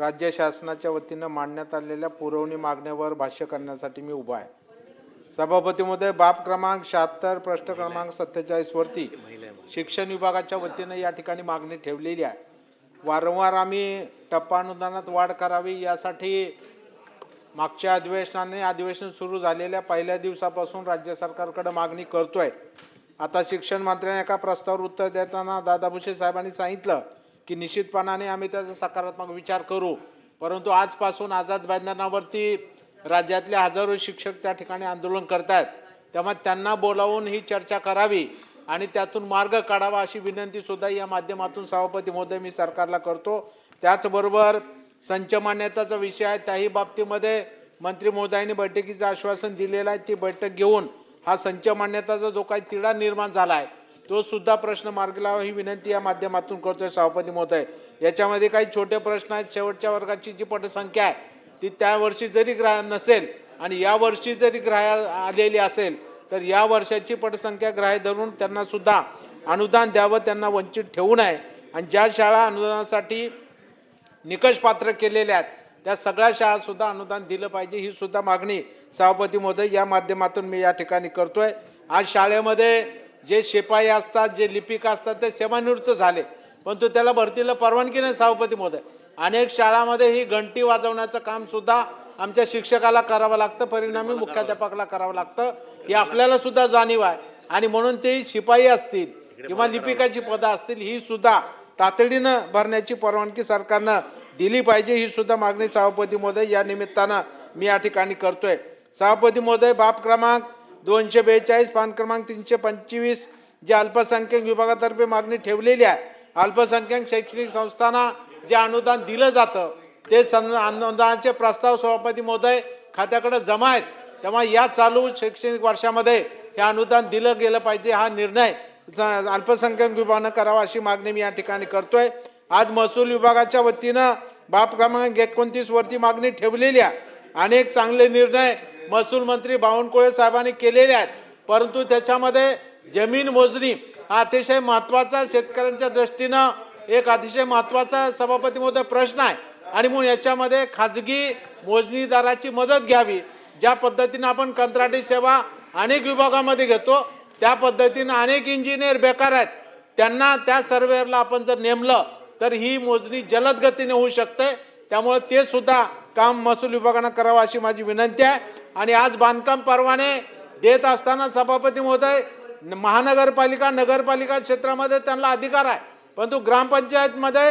राज्य शासनाच्या वतीनं मांडण्यात आलेल्या पुरवणी मागण्यावर भाष्य करण्यासाठी मी उभा आहे। सभापती महोदय, बाब क्रमांक 76 प्रश्न क्रमांक 47 वरती शिक्षण विभागाच्या वतीनं या ठिकाणी मागणी ठेवलेली आहे। वारंवार आम्ही टप्पा अनुदानात वाढ करावी यासाठी मागच्या अधिवेशन सुरू झालेल्या पहिल्या दिवसापासून राज्य सरकारकडे मागणी करतोय। आता शिक्षण मंत्र्यांनी एका प्रस्तावावर उत्तर देताना दादा भुसे साहेबांनी सांगितलं की निश्चितपणाने आम्ही त्याचा सकारात्मक विचार करू, परंतु आजपासून आझाद मैदानावरती राज्यातले हजारो शिक्षक त्या ठिकाणी आंदोलन करतात, तेव्हा त्यांना बोलावून ही चर्चा करावी आणि त्यातून मार्ग काढावा अशी विनंती सुद्धा या माध्यमातून सभापती महोदय मी सरकारला करतो। त्याचबरोबर संच मान्यताचा विषय आहे, त्याही बाबतीमध्ये मंत्री महोदयांनी बैठकीचं आश्वासन दिलेलं आहे। ती बैठक घेऊन हा संच मान्यताचा जो काही तिढा निर्माण झाला आहे तो सुद्धा प्रश्न मार्गी लावा ही विनंती या माध्यमातून करतोय सभापती महोदय। याच्यामध्ये काही छोटे प्रश्न आहेत। शेवटच्या वर्गाची जी पटसंख्या आहे ती त्या वर्षी जरी ग्राह्य नसेल आणि या वर्षी जरी ग्राह्य आलेली असेल तर या वर्षाची पटसंख्या ग्राह्य धरून त्यांना सुद्धा अनुदान द्यावं, त्यांना वंचित ठेवू नये। आणि ज्या शाळा अनुदानासाठी निकष पात्र केलेल्या आहेत त्या सगळ्या शाळा सुद्धा अनुदान दिलं पाहिजे ही सुद्धा मागणी सभापती महोदय या माध्यमातून मी या ठिकाणी करतोय। आज शाळेमध्ये जे शिपाई असतात, जे लिपिक असतात ते सेवानिवृत्त झाले, परंतु त्याला भरतीला परवानगी नाही सभापती महोदय। अनेक शाळांमध्ये ही घंटी वाजवण्याचं काम सुद्धा आमच्या शिक्षकाला करावं लागतं, परिणामी मुख्याध्यापकाला करावं लागतं, ही आपल्याला सुद्धा जाणीव आहे। आणि म्हणून ते शिपाई असतील किंवा लिपिकाची पदं असतील ही सुद्धा तातडीनं भरण्याची परवानगी सरकारनं दिली पाहिजे ही सुद्धा मागणी सभापती महोदय या निमित्तानं मी या ठिकाणी करतोय। सभापती महोदय, बाब क्रमांक 242 पान क्रमांक 325 जे अल्पसंख्याक विभागातर्फे मागणी ठेवलेली आहे, अल्पसंख्याक शैक्षणिक संस्थांना जे अनुदान दिलं जातं ते अनुदानाचे प्रस्ताव सभापती महोदय खात्याकडे जमा आहेत, तेव्हा या चालू शैक्षणिक वर्षामध्ये हे अनुदान दिलं गेलं पाहिजे हा निर्णय अल्पसंख्याक विभागानं करावा अशी मागणी मी या ठिकाणी करतोय। आज महसूल विभागाच्या वतीनं बाब क्रमांक 29 वरती मागणी ठेवलेली आहे। अनेक चांगले निर्णय महसूल मंत्री बावनकुळे साहेबांनी केलेले आहेत, परंतु त्याच्यामध्ये जमीन मोजणी हा अतिशय महत्त्वाचा शेतकऱ्यांच्या दृष्टीनं एक अतिशय महत्त्वाचा सभापती महोदय प्रश्न आहे। आणि म्हणून याच्यामध्ये खाजगी मोजणीदाराची मदत घ्यावी। ज्या पद्धतीनं आपण कंत्राटी सेवा अनेक विभागामध्ये घेतो त्या पद्धतीनं अनेक इंजिनियर बेकार आहेत, त्यांना त्या सर्वेअरला आपण जर नेमलं तर ही मोजणी जलद गतीने होऊ शकते। त्यामुळे ते सुद्धा काम महसूल विभागानं करावं अशी माझी विनंती आहे। आणि आज बांधकाम परवाने देत असताना सभापती महोदय महानगरपालिका नगरपालिका क्षेत्रामध्ये त्यांना अधिकार आहे, परंतु ग्रामपंचायतमध्ये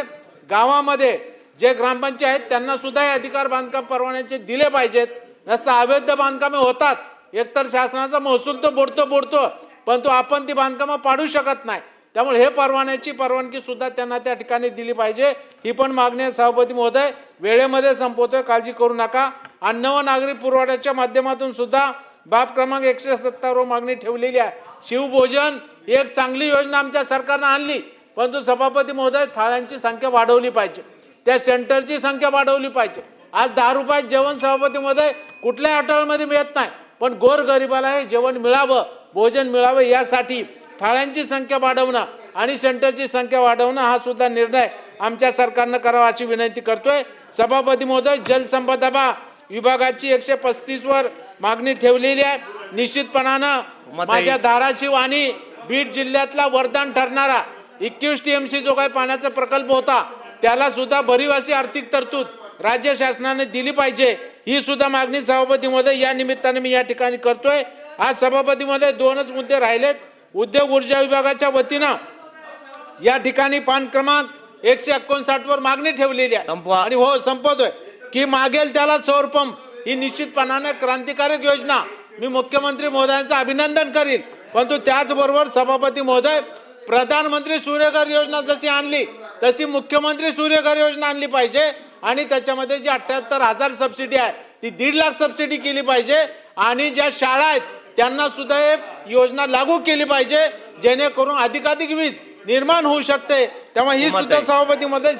गावामध्ये जे ग्रामपंचायत त्यांना सुद्धा हे अधिकार बांधकाम परवान्याचे दिले पाहिजेत। नसतं अवैध बांधकामे होतात, एकतर शासनाचा महसूल तर बुडतो परंतु आपण ती बांधकामं पाडू शकत नाही, त्यामुळे हे परवान्याची परवानगी सुद्धा त्यांना त्या ठिकाणी दिली पाहिजे ही पण मागणी आहे सभापती महोदय। वेळेमध्ये संपवतोय, काळजी करू नका। अन्न व नागरी पुरवठ्याच्या माध्यमातून सुद्धा बाब क्रमांक 170 वर मागणी ठेवलेली आहे। शिवभोजन ही एक चांगली योजना आमच्या सरकारनं आणली, परंतु सभापती महोदय थाळ्यांची संख्या वाढवली पाहिजे, त्या सेंटरची संख्या वाढवली पाहिजे। आज 10 रुपयात जेवण सभापती महोदय कुठल्याही हॉटेलमध्ये मिळत नाही, पण गोरगरिबाला हे जेवण मिळावं, भोजन मिळावं यासाठी थाळ्यांची संख्या वाढवणं आणि सेंटरची संख्या वाढवणं हा सुद्धा निर्णय आमच्या सरकारनं करावा अशी विनंती करतोय। सभापती महोदय, जलसंपदा विभागाची 135 वर मागणी ठेवलेली आहे। निश्चितपणानं माझ्या धाराशिव आणि बीड जिल्ह्यातला वरदान ठरणारा 21 TMC जो काही पाण्याचा प्रकल्प होता त्याला सुद्धा भरीव अशी आर्थिक तरतूद राज्य शासनाने दिली पाहिजे ही सुद्धा मागणी सभापती महोदय या निमित्ताने मी या ठिकाणी करतोय। आज सभापती महोदय 2च मुद्दे राहिलेत। उद्योग ऊर्जा विभागाच्या वतीनं या ठिकाणी पान क्रमांक 159 वर मागणी ठेवलेली आहे आणि हो संपवतोय की मागेल त्याला सौर पंप ही निश्चितपणाने क्रांतिकारक योजना मी मुख्यमंत्री महोदयांचं अभिनंदन करील, परंतु त्याचबरोबर सभापती महोदय प्रधानमंत्री सूर्यघर योजना जशी आणली तशी मुख्यमंत्री सूर्यघर योजना आणली पाहिजे आणि त्याच्यामध्ये जी 78,000 सबसिडी आहे ती 1.5 लाख सबसिडी केली पाहिजे आणि ज्या शाळा आहेत त्यांना सुद्धा हे योजना लागू केली पाहिजे जेणेकरून अधिकाधिक वीज निर्माण होऊ शकते। तेव्हा ही सुद्धा सभापती मध्ये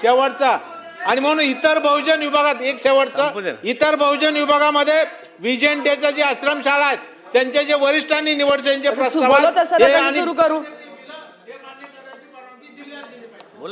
शेवटचा आणि म्हणून इतर बहुजन विभागात एक शेवटचं इतर बहुजन विभागामध्ये विजेंटेच्या जे आश्रमशाळा आहेत त्यांचे जे वरिष्ठांनी निवडचे प्रस्ताव